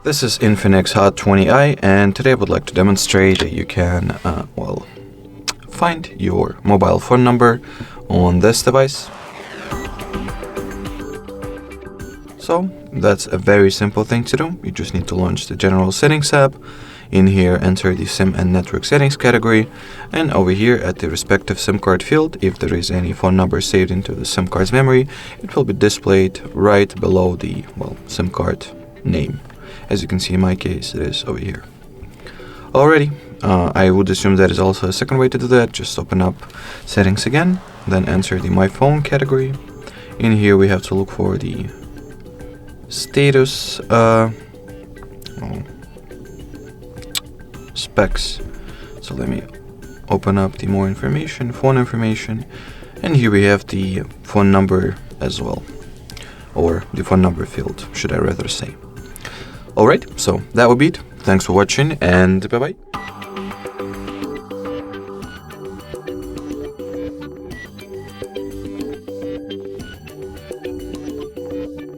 This is Infinix Hot 20i, and today I would like to demonstrate that you can, find your mobile phone number on this device. So that's a very simple thing to do. You just need to launch the General Settings app. In here, enter the SIM and Network Settings category, and over here at the respective SIM card field, if there is any phone number saved into the SIM card's memory, it will be displayed right below the SIM card name. As you can see in my case, it is over here. Alrighty, I would assume that is also a second way to do that. Just open up Settings again, then enter the My Phone category. In here we have to look for the status specs. So let me open up the more information, phone information, and here we have the phone number as well, or the phone number field, should I rather say. Alright, so that would be it. Thanks for watching, and bye bye.